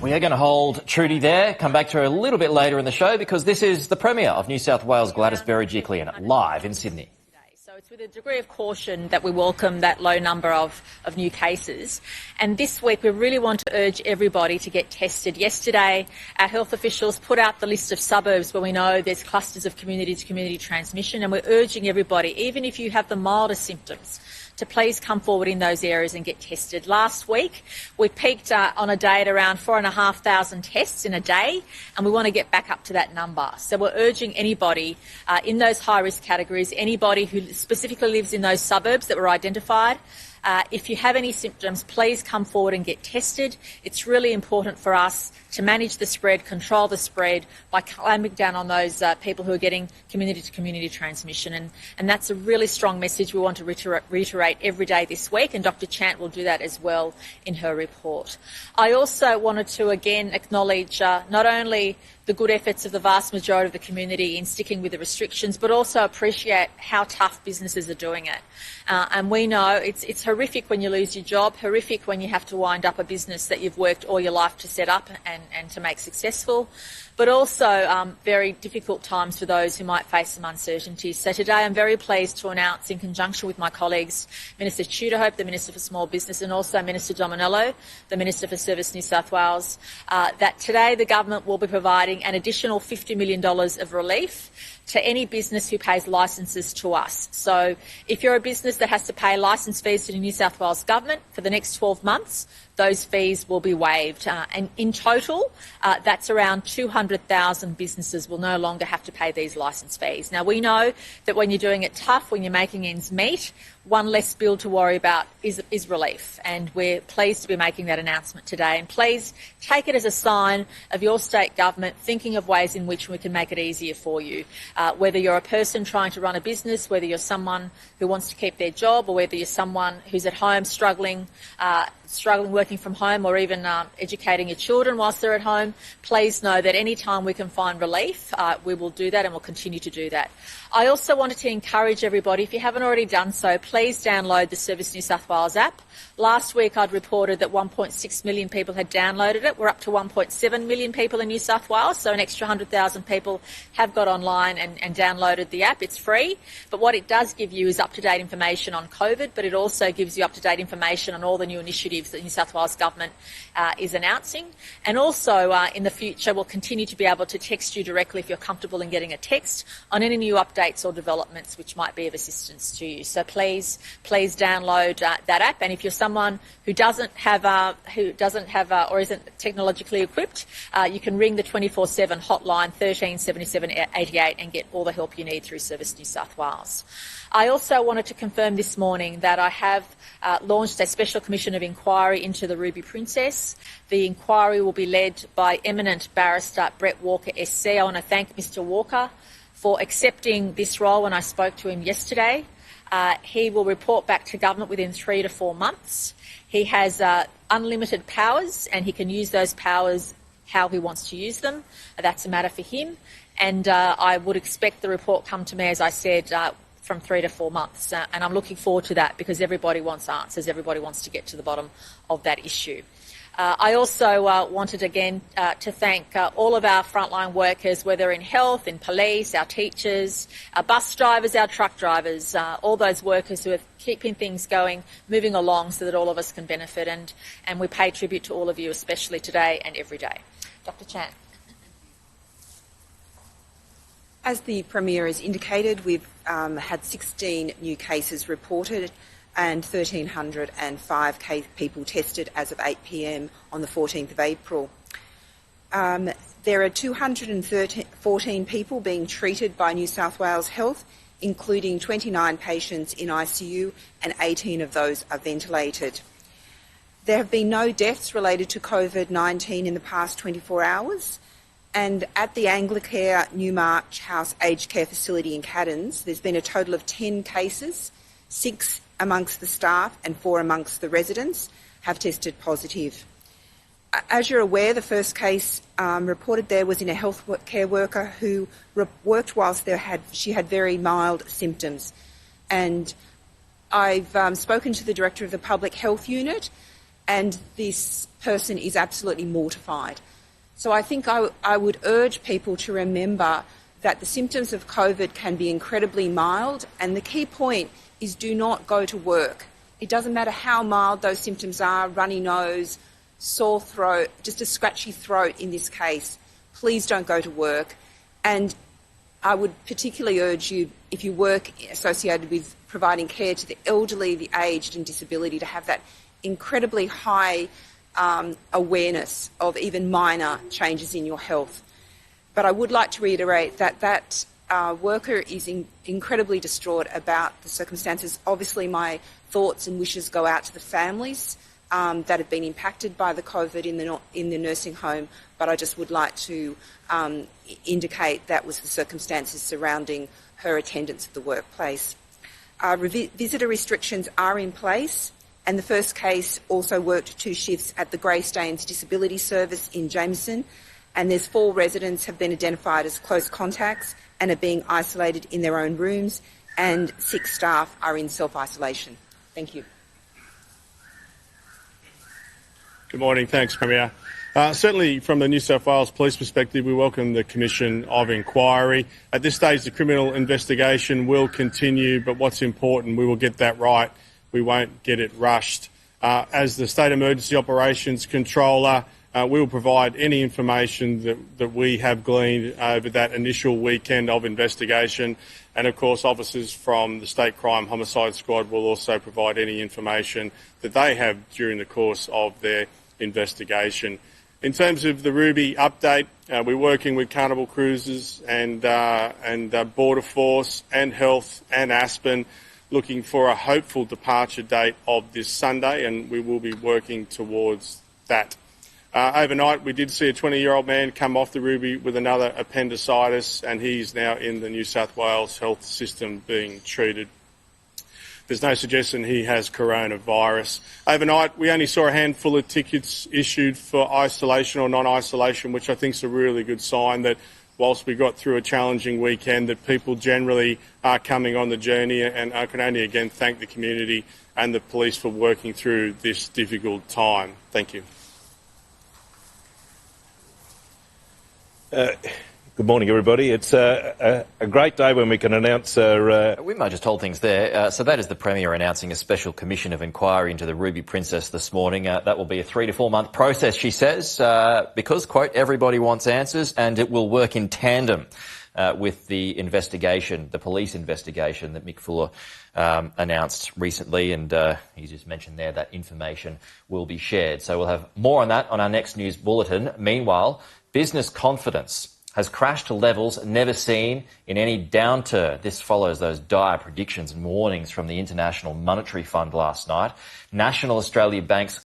We are going to hold Trudy there, come back to her a little bit later in the show because this is the Premier of New South Wales, Gladys Berejiklian, live in Sydney. So it's with a degree of caution that we welcome that low number of new cases. And this week we really want to urge everybody to get tested. Yesterday our health officials put out the list of suburbs where we know there's clusters of community-to-community transmission, and we're urging everybody, even if you have the mildest symptoms, to please come forward in those areas and get tested. Last week we peaked on a day at around 4,500 tests in a day, and we want to get back up to that number. So we're urging anybody in those high-risk categories, anybody who specifically lives in those suburbs that were identified, if you have any symptoms, please come forward and get tested. It's really important for us to manage the spread, control the spread by clamping down on those people who are getting community-to-community transmission. And that's a really strong message we want to reiterate every day this week, and Dr Chant will do that as well in her report. I also wanted to again acknowledge not only the good efforts of the vast majority of the community in sticking with the restrictions, but also appreciate how tough businesses are doing it. And we know it's horrific when you lose your job, horrific when you have to wind up a business that you've worked all your life to set up and to make successful, but also very difficult times for those who might face some uncertainties. So today I'm very pleased to announce, in conjunction with my colleagues, Minister Tudorhope, the Minister for Small Business, and also Minister Dominello, the Minister for Service New South Wales, that today the government will be providing an additional $50 million of relief to any business who pays licences to us. So if you're a business that has to pay licence fees to the New South Wales Government for the next 12 months, those fees will be waived. And in total, that's around 200,000 businesses will no longer have to pay these licence fees. Now, we know that when you're doing it tough, when you're making ends meet, one less bill to worry about is relief. And we're pleased to be making that announcement today. And please take it as a sign of your state government thinking of ways in which we can make it easier for you. Whether you're a person trying to run a business, whether you're someone who wants to keep their job, or whether you're someone who's at home struggling working from home, or even educating your children whilst they're at home, please know that any time we can find relief, we will do that and we'll continue to do that. I also wanted to encourage everybody, if you haven't already done so, please download the Service New South Wales app. Last week I'd reported that 1.6 million people had downloaded it. We're up to 1.7 million people in New South Wales, so an extra 100,000 people have got online and downloaded the app. It's free, but what it does give you is up-to-date information on COVID, but it also gives you up-to-date information on all the new initiatives that New South Wales Government is announcing. And also in the future we'll continue to be able to text you directly if you're comfortable in getting a text on any new updates or developments which might be of assistance to you. So please download that app. And if you're someone who doesn't have or isn't technologically equipped, you can ring the 24/7 hotline 13 77 88 and get all the help you need through Service New South Wales. I also wanted to confirm this morning that I have launched a special commission of inquiry into the Ruby Princess. The inquiry will be led by eminent barrister Brett Walker SC. I want to thank Mr Walker for accepting this role when I spoke to him yesterday. He will report back to government within 3 to 4 months. He has unlimited powers, and he can use those powers how he wants to use them. That's a matter for him. And I would expect the report come to me, as I said, from 3 to 4 months. And I'm looking forward to that because everybody wants answers. Everybody wants to get to the bottom of that issue. I also wanted again to thank all of our frontline workers, whether in health, in police, our teachers, our bus drivers, our truck drivers, all those workers who are keeping things going, moving along so that all of us can benefit. And we pay tribute to all of you, especially today and every day. Dr Chant. As the Premier has indicated, we've had 16 new cases reported and 1,305 people tested as of 8 p.m. on the 14th of April. There are 214 people being treated by New South Wales Health, including 29 patients in ICU, and 18 of those are ventilated. There have been no deaths related to COVID-19 in the past 24 hours. And at the Anglicare Newmarch House Aged Care Facility in Caddens, there's been a total of 10 cases. 6 amongst the staff and 4 amongst the residents have tested positive. As you're aware, the first case reported there was in a health care worker who worked whilst she had very mild symptoms. And I've spoken to the Director of the Public Health Unit, and this person is absolutely mortified. So I think I would urge people to remember that the symptoms of COVID can be incredibly mild, and the key point is do not go to work. It doesn't matter how mild those symptoms are, runny nose, sore throat, just a scratchy throat in this case. Please don't go to work. And I would particularly urge you, if you work associated with providing care to the elderly, the aged and disability, to have that incredibly high awareness of even minor changes in your health. But I would like to reiterate that worker is incredibly distraught about the circumstances. Obviously, my thoughts and wishes go out to the families that have been impacted by the COVID in the nursing home, but I just would like to indicate that was the circumstances surrounding her attendance at the workplace. Visitor restrictions are in place, and the first case also worked 2 shifts at the Greystanes Disability Service in Jameson, and there's 4 residents have been identified as close contacts and are being isolated in their own rooms, and 6 staff are in self-isolation. Thank you. Good morning. Thanks, Premier. Certainly from the New South Wales Police perspective, we welcome the Commission of Inquiry. At this stage, the criminal investigation will continue, but what's important, we will get that right. We won't get it rushed. As the State Emergency Operations Controller, we will provide any information that we have gleaned over that initial weekend of investigation. And of course, officers from the State Crime Homicide Squad will also provide any information that they have during the course of their investigation. In terms of the Ruby update, we're working with Carnival Cruises and Border Force and Health and Aspen, looking for a hopeful departure date of this Sunday, and we will be working towards that. Overnight, we did see a 20-year-old man come off the Ruby with another appendicitis, and he's now in the New South Wales health system being treated. There's no suggestion he has coronavirus. Overnight, we only saw a handful of tickets issued for isolation or non-isolation, which I think is a really good sign that whilst we got through a challenging weekend, that people generally are coming on the journey, and I can only again thank the community and the police for working through this difficult time. Thank you. Good morning, everybody. It's a great day when we can announce We might just hold things there. So that is the Premier announcing a special commission of inquiry into the Ruby Princess this morning. That will be a 3 to 4 month process, she says, because, quote, everybody wants answers, and it will work in tandem with the investigation, the police investigation that Mick Fuller announced recently, and he just mentioned there that information will be shared. So we'll have more on that on our next news bulletin. Meanwhile, business confidence has crashed to levels never seen in any downturn. This follows those dire predictions and warnings from the International Monetary Fund last night. National Australia Bank's